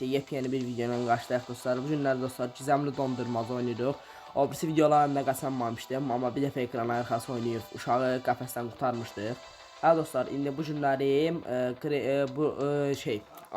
Yepyeni bir videonun qarşıdayıq dostlar. Bu günlər dostlar gizemli dondurmacı oynayırıq. O birisi videolarında qazanmamışdım, amma bir dəfə ekran arxası oynayıb uşağı qəfəsdən qurtarmışdıq. Hə dostlar, indi bu günlərim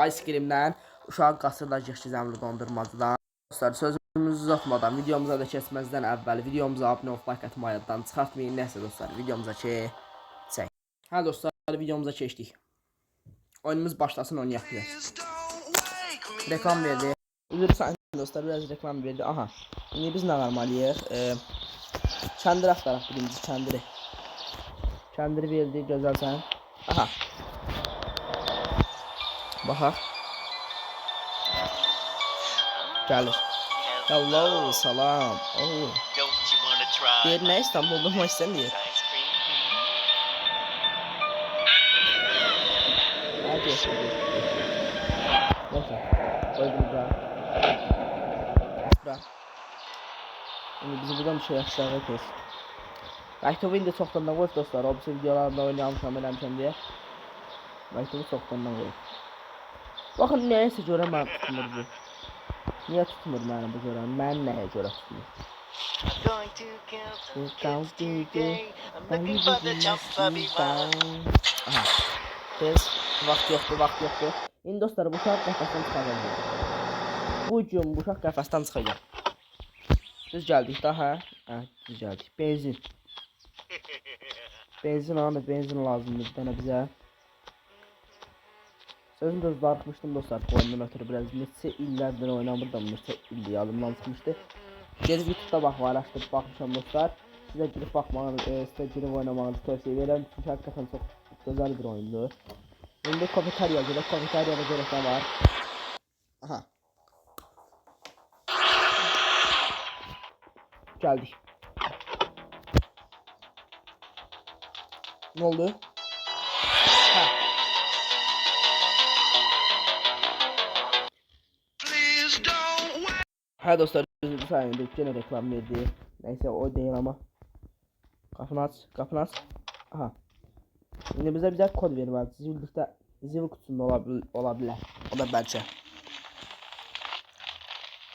Ice Cream'dən uşağı qaçırılacaq gizemli dondurmacıdan. Dostlar, sözümüzü uzatmadan videomuza da keçməzdən əvvəl videomuza abunə olub like atmayı yaddan çıxartmayın. Nəsə dostlar, videomuza keçək. Hə dostlar, videomuza keçdik. Oyunumuz başlasın, oynayaq biraz. Reklam verdi. Üzr istəyirəm dostlar, biraz reklam verdi. Aha. İndi biz nə qalmalıyıq? Kəndir axtaraq birinci kəndiri. Kəndiri verdi, gözəlsən. Aha. Baxaq. Gəlir. Hello, salam. Oh. Bir nə İstanbulda mı istəmir? Hadi. Neyse. Koydum da. Bura. Şimdi bizi buradan bir şey aşağıya kes. Belki bu indi çoxdan da qoyub dostlar. O bir videolarında oynamışam, eləmişəm deyə. Belki bu çoxdan da qoyub. Baxın nəyəsə görə mən tutmur bu. Niyə tutmur mənim bu görə? Mən nəyə görə tutmur? Aha. Tez. Vaxt yoxdur. İndi dostlar bu uşaq qəfəsdən çıxacaq. Bu gün bu uşaq qəfəsdən çıxacaq. Düz gəldik daha. Hə, düz gəldik. Benzin. Benzin lazımdır bir dənə bizə. Sözüm düz darıxmışdım dostlar. Bu oyundan ötürü biraz neçə illərdir oynamırdım. Neçə ildir yadımdan çıxmışdı. Gedib YouTube'da araşdırıb baxmışam dostlar. Sizə girib baxmağınızı, sizə girib oynamağınızı tövsiyə edirəm. Çünki həqiqətən çox gözəl bir oyundur. İndi kafeteriya gedək. Kafeteriyada görək nə var. Aha. Gəldik. Nə oldu? Hə. Hə dostlar, özür sayende yenə reklam verdi. Nəysə o deyil amma. Qapını aç. Aha. İndi bizə kod verməlidir. Zil kutusunda ola bilər. O da bəlkə.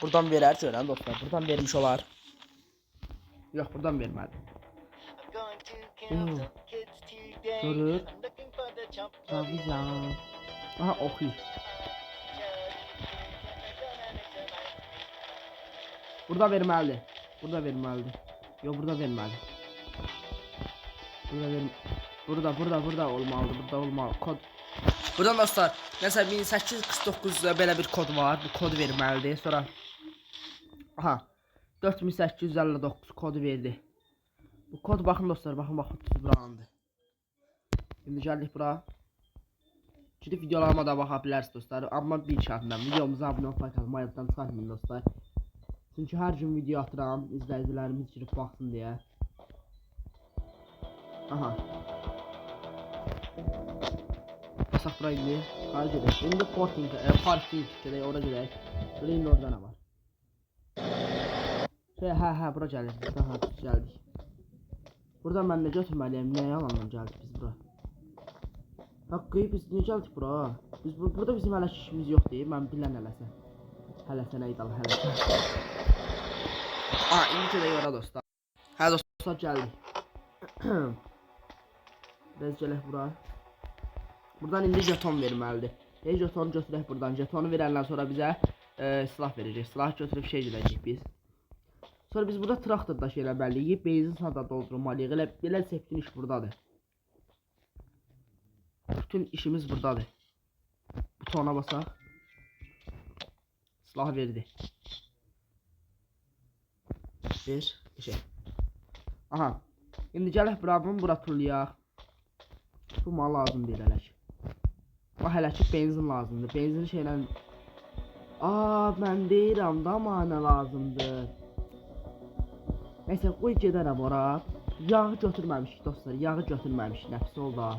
Buradan verər görən dostlar. Buradan vermiş olar. Yox, buradan vermədi. Görür. Tavizan. Aha, oxuyur. Burada verməlidir. Yox, burada verməlidir. Burada olmalıdır. Kod. Buradan dostlar, məsələn 1849-da belə bir kod var. Bu kodu verməlidir. Sonra aha 4859 kodu verdi. Bu kod baxın dostlar, baxın buranındır. Şimdi gəldik bura. Gidip videolarıma da baxa bilərsiniz dostlar. Amma bir şərtlə videomuza abunə olub like atmayı yaddan çıxartmayın dostlar. Çünki hər gün video atıram, izləyicilərimiz girib baxsın deyə. Aha. Basaq bura indi. Hara gedək? İndi parking gedək, ora gedək. Indi orada nə var? Hə, bura gəlir. Daha gəldik. Burada mən nə götürməliyəm? Nəyə alandan gəldik biz bura? Haqqı, biz niyə gəldik bura? Burada bizim hələ işimiz yoxdur. Mən bilən hələsə. Hələsə nə idal, hələsə. Aa, indi gedək ora dostlar. Hə dostlar, gəldik. Biz gələk bura. Buradan indi jeton verməlidir. Jetonu götürək buradan. Jetonu verəndən sonra bizə silah verəcək. Silah götürüb şey gedəcək biz. Sonra biz burada traktor daşı eləməliyik. Benzin sada doldurmalıyıq. Belə septin iş buradadır. Bütün işimiz buradadır. Butona basaq. Silah verdi. Bir şey. Aha. İndi gələk bura turlayaq. Bu mal lazım deyil hələ ki. Hələ ki benzin lazımdır. Benzin şeylə... Aa, mən deyirəm da mənə lazımdır. Nəysə, qoy gedərəm ora. Yağı götürməmişik dostlar. Yağı götürməmişik. Nəfsi oldu.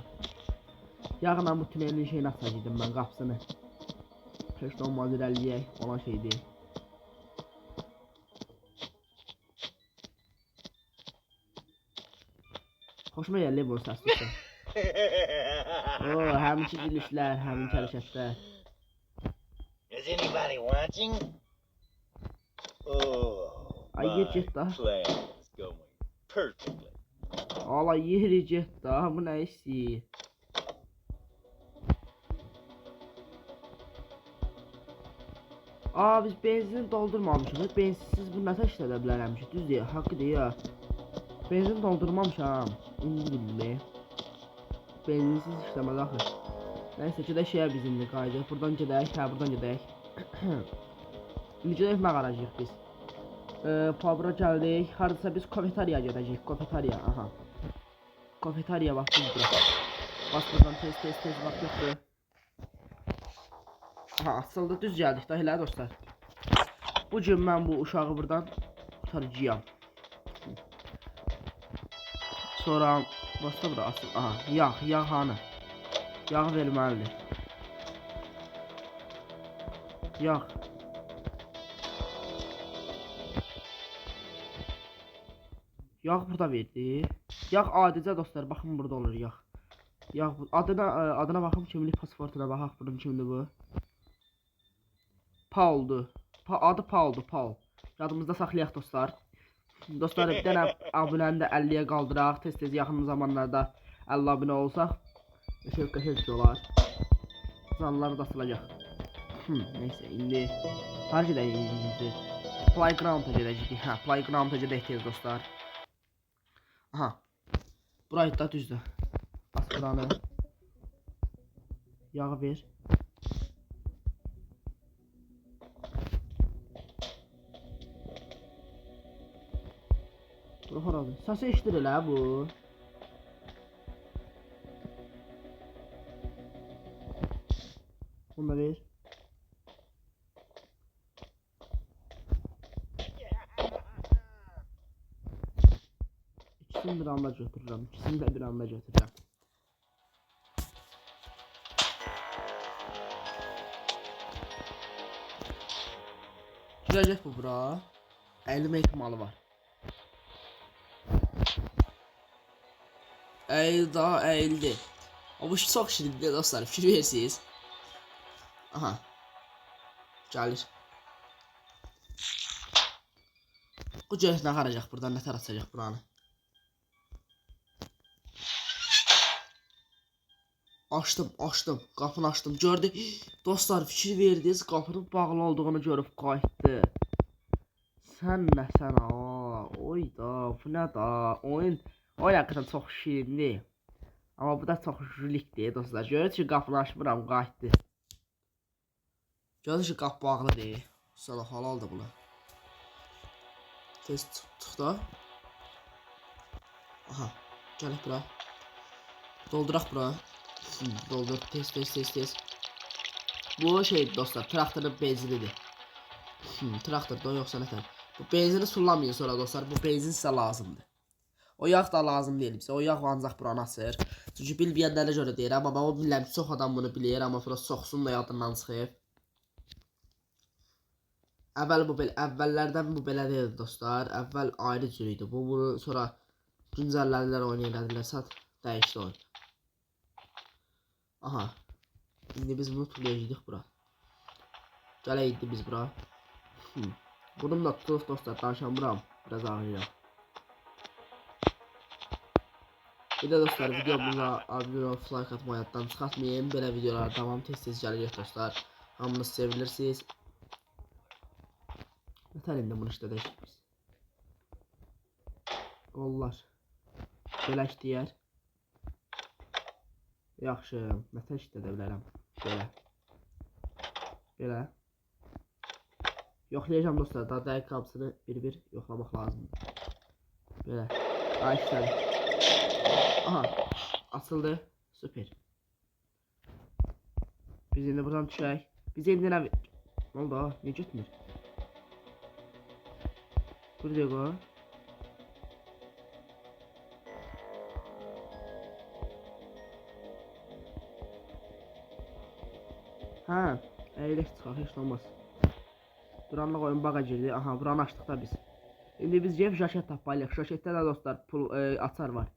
Yağı mən bu tünelin şeyini açacaqdım mən qapısını. Keşke olmaz irəliyək. Olan şey deyil. Hoşuma gəldi bu səs. Oo, həmin gülüşlər, həmin hərəkətlər. Is anybody watching? Oh, Ay my get daha. plan is going perfectly. Ala yeri get daha bu ne istəyir? Aa biz benzin doldurmamışıq. Benzinsiz bu nə işlədə bilərəmiş? Düz deyil, haqqı deyil. Benzin doldurmamışam. İndi bildi. Benzinsiz işləməz axı. Nəysə gedək şeyə biz indi qayıdıq. Buradan gedək, hə buradan gedək. İndi gedək mağaracağıq biz. Pabra gəldik. Hardasa biz kafeteriya gedəcəyik. Kafeteriya, aha. Kafeteriya vaxt biz bura. Bas buradan tez vaxt yoxdur. Aha açıldı, düz gəldik da elə dostlar. Bu gün mən bu uşağı buradan tutaracağam. Sonra başda bura asıl. Aha yağ hanı. Yağ verməlidir. Yağ. Yağ burada verdi. Yağ adicə dostlar, baxın burada olur yağ. Yağ adına baxım, kimlik pasportuna baxaq, bunun kimdir bu? Paul'du. Adı Paul'du, Paul. Yadımızda saxlayaq dostlar. Dostlar bir dənə abunəni də 50-yə qaldıraq. Tez yaxın zamanlarda 50 abunə olsaq qəşəng olar. Canlıları da asılacaq. Neyse indi harca da indi. Playground'a gedəcəyik. Hə, Playground'a gedək tez dostlar. Aha. Burayı da düzdür. Bas buranı. Yağı ver. Dur haradı. Səsi eşidir elə bu. Bunu da ver. İkisini bir anda götürürəm. İkisini də bir anda götürürəm. Girəcək bu bura. 50 ehtimalı var. Əyildi daha əyildi. Bu çox şirindir dostlar, fikir verirsiniz. Aha. Gəlir. Bu görək nə qaracaq buradan, nə tər atacaq buranı. Açdım, qapını açdım, gördü. Dostlar fikir verdiniz, qapının bağlı olduğunu görüb qayıtdı. Sən nəsən ha? Oy da, bu nə da? Oyun həqiqətən çox şirindir. Amma bu da çox jülikdir dostlar. Görürsünüz ki, qapını açmıram, qayıtdı. Görürsünüz ki, qapı bağlıdır. Sana halaldır buna. Tez çıxdıq da. Aha, gələk bura. Dolduraq bura. Doldur, tez. Bu şey dostlar, traktorun benzinidir. Traktorda yoxsa nətər. Bu benzini sullamayın sonra dostlar, bu benzin sizə lazımdır. O yağ da lazım deyil bizə, o yağ ancaq buranı açır. Çünki bilməyənlərə görə deyirəm, amma o bilirəm ki, çox adam bunu bilir, amma sonra çoxsun da yadından çıxıb. Əvvəllərdən bu belə deyildi dostlar, əvvəl ayrı cür idi. Bunu sonra güncəllədilər, oynayırlar, dəyişdi oyun. Aha. İndi biz bunu tullayacağıq bura. Gələydik biz bura. Bununla tutulub dostlar, danışamıram. Biraz ağrıyam. Bir də dostlar, videomuza abunə olub like atmayı yaddan çıxartmayın. Belə videolar davam tez gəlir dostlar. Hamınız sevilirsiniz. Nətər indi bunu işlədək biz. Qollar. Belə işləyər. Yaxşı, nətər işlədə bilərəm. Belə. Yoxlayacağım dostlar, daha dəqiq qabısını bir yoxlamaq lazımdır. Belə. Ay işlədi. Aha, açıldı. Süper. Biz indi buradan düşək. Biz indi nə... Ne oldu ha? Niyə getmir? Dur deyək o. Hə, əyilək çıxaq, heç olmaz. Buranlıq oyun bağa girdi. Aha, buranı açdıq da biz. İndi biz gəlib jaket tapmalıyıq. Jaketdə də dostlar pul açar var.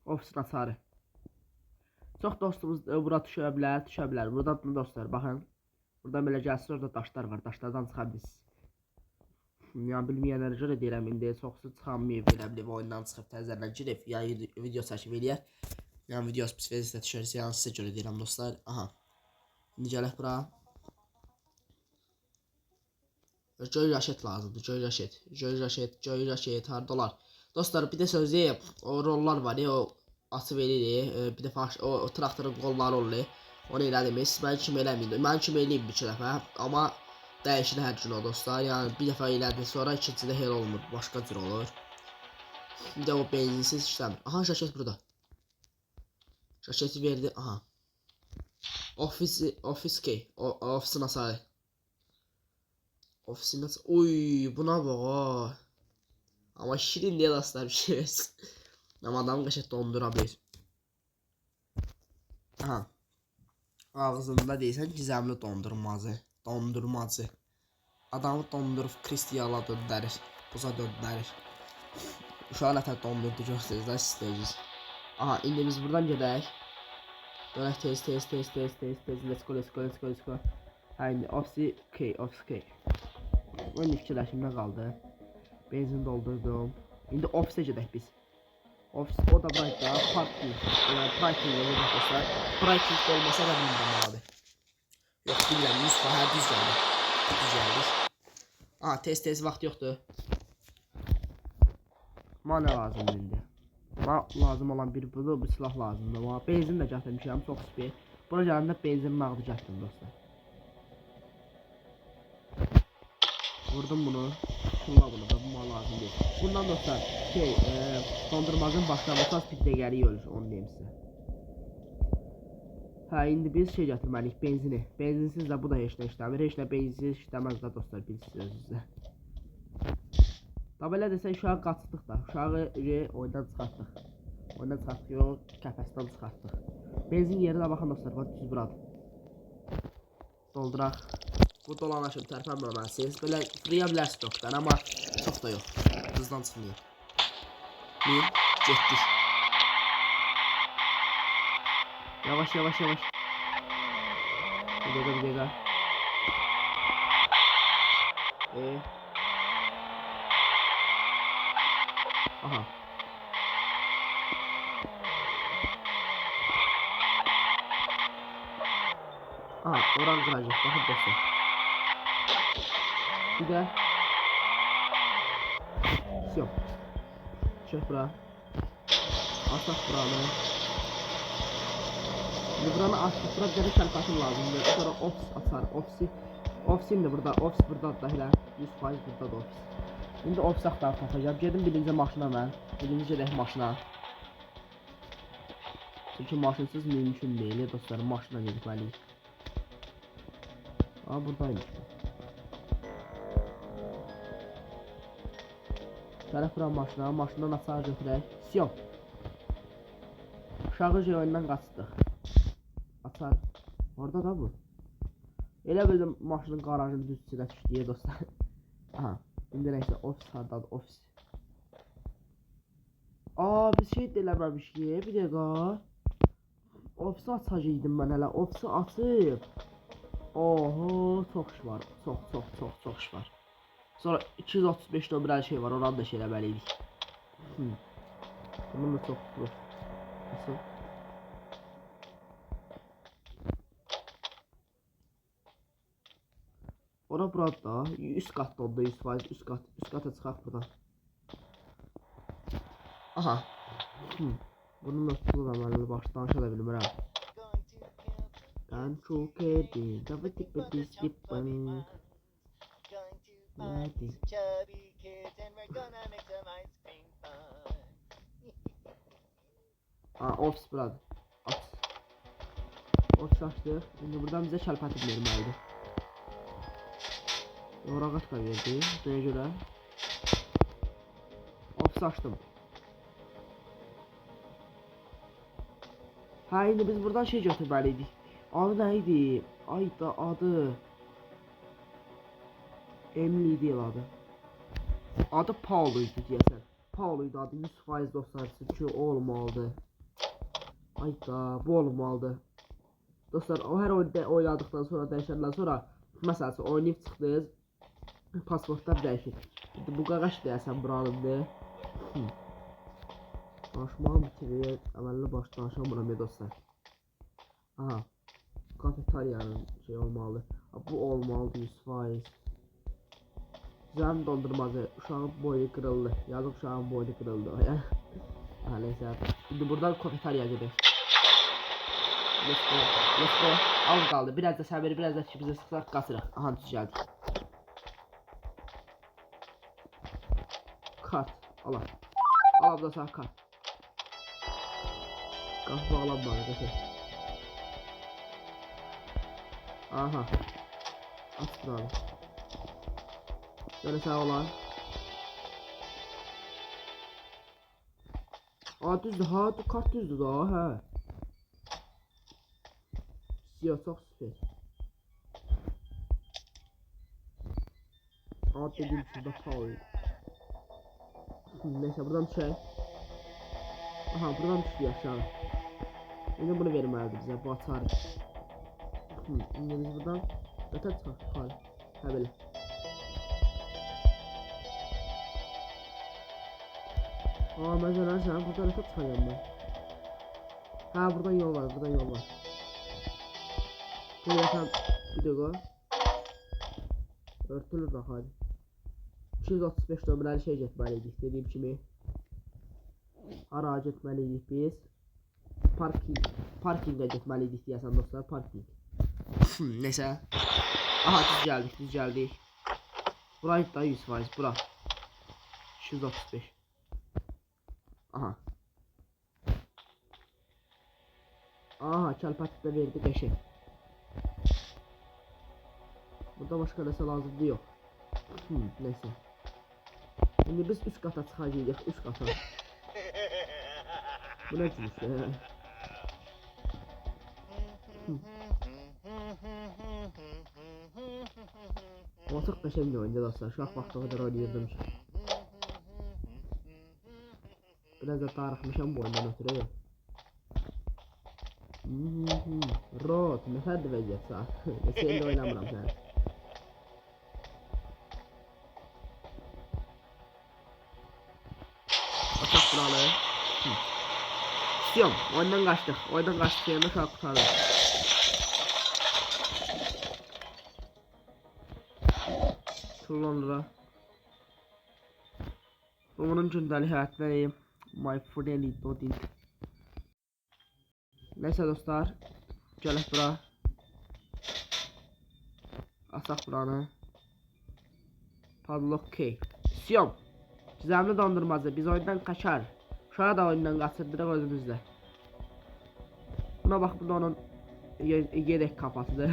Ofisin açarı. Çox dostumuz bura düşə bilər. Buradan dostlar baxın. Burada belə gəlsin, orada daşlar var. Daşlardan çıxa bilirsiniz. Yəni bilməyənlərə görə deyirəm, indi çoxsu çıxanmayıb belə bilib oyundan çıxıb təzədən girib, ya video çəkib eləyər. Yəni videosu pis vəziyyətdə düşərsə, yəni sizə görə deyirəm dostlar. Aha. İndi gələk bura. Joy Raşet lazımdır. Joy Raşet hardalar? Dostlar bir də söz deyim, o rollar var ya, o açıb eləyirik. Bir dəfə o traktorun qolları olur. Onu elədiniz. Mən kim eləməyim. Mən kim eləyim bir iki dəfə, amma dəyişir hər gün o dostlar. Yəni bir dəfə elədi, sonra ikincidə hel olmur, başqa cür olur. Bir də o benzinsiz işləmir. Aha, Raşet burada. Raşeti verdi. Aha. Ofisin asarı. Ofisin nasıl? Oy, buna bak. Ama şirin diye dostlar bir şey. Ama adam qəşəng dondurabilir. Aha. Ağzında deyirsən gizemli dondurmacı. Adamı dondurub Kristiyala döndərir. Buza döndərir. Uşağı nətər dondurdu görsünüzlər, siz deyəcəksiniz. Aha, indi biz buradan gedək. Dönək tez. Let's go. Ha, indi ofisi K. Onun fikirləşimdə qaldı. Benzin doldurdum. İndi ofisə gedək biz. Ofis o da burayda parking. Parking olacaqsa, parking olmasa da bilmirəm abi. Yox, bilmirəm, 100 fahə düz gəldi. Aha, tez vaxt yoxdur. Mənə lazımdır indi. Mənə lazım olan bir silah lazımdır. Mənə benzin də gətirmişəm, çox süper. Buna gələndə benzin nağdı gətirdim dostlar. Vurdum bunu. Şunla bunu da, bu mənə lazım deyil. Bundan dostlar, dondurmacın başlaması az bir dəqiqəlik ölür, onu deyim sizə. Hə, indi biz şey gətirməliyik, benzini. Benzinsiz də bu da heç nə işləmir. Heç nə benzinsiz işləməz də dostlar, bilirsiniz özünüzdə. Tabi elə desək, uşağı qaçdıq da. Uşağı oyundan çıxartdıq. Yox, kəfəsdən çıxartdıq. Benzin yerinə baxın dostlar, bax düz buradır. Dolduraq. Bu dolanışım tərpənməməsiniz. Belə fırlaya bilərsiniz yokdan, amma çox da yox. Hızdan çıxmayın. Getdik. Yavaş. Bir dəqiqə. Aha. Aha, oran qıracaq, baxın dostlar. Bir də Siyom. Çıx bura. Asaq buranı. Şimdi buranı açdıq, bura bir şərkatım lazımdır. Sonra ofis açar, ofisim de burada, ofis burada da elə 100% burada da ofis. Şimdi ofis axtarıb tapacağım. Gedim birinci maşına mən. Birinci gedək maşına. Çünki maşınsız mümkün deyil dostlar, maşına gedməliyik. Aa, buradaymış. Tərəf bura maşına, maşından açar götürək. Siyom. Uşağı oyundan qaçdıq. Açar. Orada da bu. Elə bildim maşının qarajının düz içinə düşdüyə dostlar. Aha. İndi neyse, ofis hardadır, ofis. Aa, biz şey də eləməmişik, bir dəqiqə. Ofisi açacaqdım mən hələ, ofisi açıb. Oho, çox iş var, çox iş var. Sonra 235 nömrəli şey var, oranı da şey eləməliydik. Bunun da çox tutulur. Nasıl? Ora burada, üst katda onda 100%, üst kata çıxaq buradan. Aha. Bunun da tutulur əməlini başdan danışa da bilmirəm. Ben çok evdim, tabi tipi diskipin. Ofis burada. Ofis açtık. Şimdi buradan bize çarpatı verməliydi. Yorağat da verdi. Buraya göre ofis açtım. Ha, indi biz buradan şey götürməliydik. Adı neydi? Ayda adı Emily değil adı. Adı Paul'uydu diyesen. Paul'uydu adı, 100% dostlar, çünkü o olmalıdı. Ayda bu olmalıdı. Dostlar, o hər oyunda oynadıqdan sonra, dəyişəndən sonra, məsələn, oynayıb çıxdınız, pasportlar dəyişir. Bu qağaş deyəsən buranındır. Danışmağı bitirir, əməlli baş danışamıram dostlar. Aha, kafeteriyanın şey olmalı. Bu olmalıdır 100%. Zəm dondurmazı, uşağın boyu qırıldı. Yazıq uşağın boyu qırıldı. Aha, neyse. Şimdi buradan kafeteriya gedir. Let's go, let's go. Az qaldı. Biraz da səbir, biraz da ki bizə sıxsaq qaçırıq. Aha, düzəldi. Kart, ala. Ala, bu da sana kart. Qapı bağlanmadı, qəşək. Aha. Aç buranı. Böyle sağ olan. Aa, düzdür, ha, kart düzdür da, hə. Siyah, çox süper. Aa, dedim şurada power. Neyse, buradan düşək. Aha, buradan düşüyor aşağı. İndi bunu verməlidir bizə, bu açarıq. İndi biz buradan ötə çıxarıq. Hə, belə. Aa, mesela sen buradan nasıl çıkacağım ben? Ha, buradan yol var, buradan yol var. Buraya tam bir dakika. Örtülür bak hadi. 235 nömrəli şey getməliydik, dediyim kimi. Hara getməliydik biz? Parkingə getməliydik deyəsən dostlar, parking. Neyse. Aha, düz gəldik. Burayı da 100%, bura. 235. Aha. Aha, çarpatı da verdi qəşəng. Burada başqa nəsə lazımdır, yox. Neyse. Şimdi biz 3 qata çıxacağıq, 3 qata. Bu nə cümüşdür? O çox qəşəng oyuncu dostlar, uşaq vaxtı o qədər oynayırdım ki. Biraz da tarixmişəm bu oyundan ötürü. Rot, nə fərdi vəziyyət saat. Neçə oynamıram sən. Açaq buralı. İstiyorum, oyundan qaçdıq. Oyundan qaçdıq, yerində uşaq qutarır. Şuradan onun gündəlik həyatındayım. My friendly doding. Neyse dostlar, gələk bura. Asaq buranı. Padlock key. Siyom. Gizemli dondurmazı, biz oyundan kaçar. Uşağı da oyundan qaçırdırıq özümüzlə. Buna bax, burada onun yedek kafasıdır.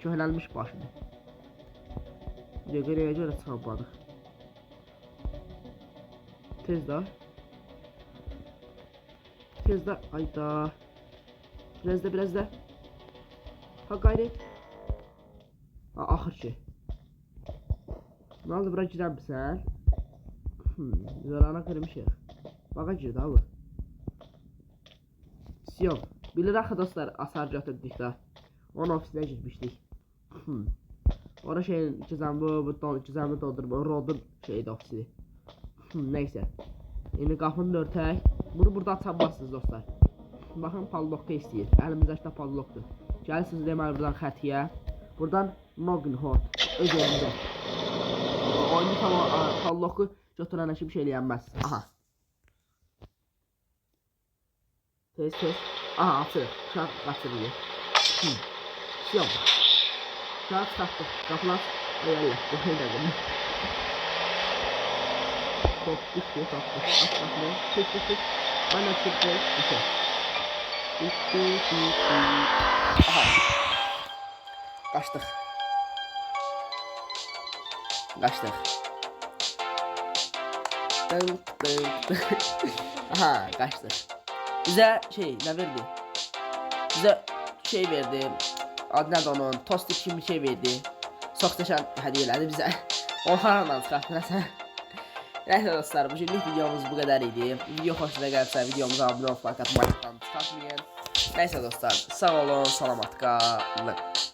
Köhnəlmiş başıdır. Görəyə görə çıxamadıq. Tez də, ayda. Biraz da. Ha, gayret. Ha, axır ki. Ne oldu, bura girər misən? Zarana kırmışıq. Bağa girdi abi. Siyom. Bilir axı dostlar, asar götürdük də. Onun ofisinə girmişdik. Orada şeyin gizemli doldurma, Rod'un şeydi ofisi. Neyse. Şimdi qapını örtək. Bunu burada açamazsınız dostlar. Baxın, padlock'da istəyir. Əlimizdəki padlock'dur. Gəlirsiniz deməli buradan xətiyə. Buradan login hot. Öz elində. Oyunu tamam, padlock'u götürən bir şey eləyənməz. Aha. Tez. Aha, açır. Uşaq qaçırılır. Siyom. Uşaq çıxartdıq. Qapılar ayarlar. Bu xeylədir. Top düştü. Aç qapını. Tez. Bana çıktı. Düşer. Aha. Kaçtık. Aha, kaçtık. Bize ne verdi? Bize verdi. Adı nədir onun? Tost kimi bir şey verdi. Çox qəşəng hədiyyələrdi bizə. Onlarla çıxartdılar. Neyse dostlar, bugünlük videomuz bu kadar idi. Video hoşuna gelirse videomuza abone olmayı, like atmayı unutmayın. Nəysə dostlar, sağ olun, salamat qalın.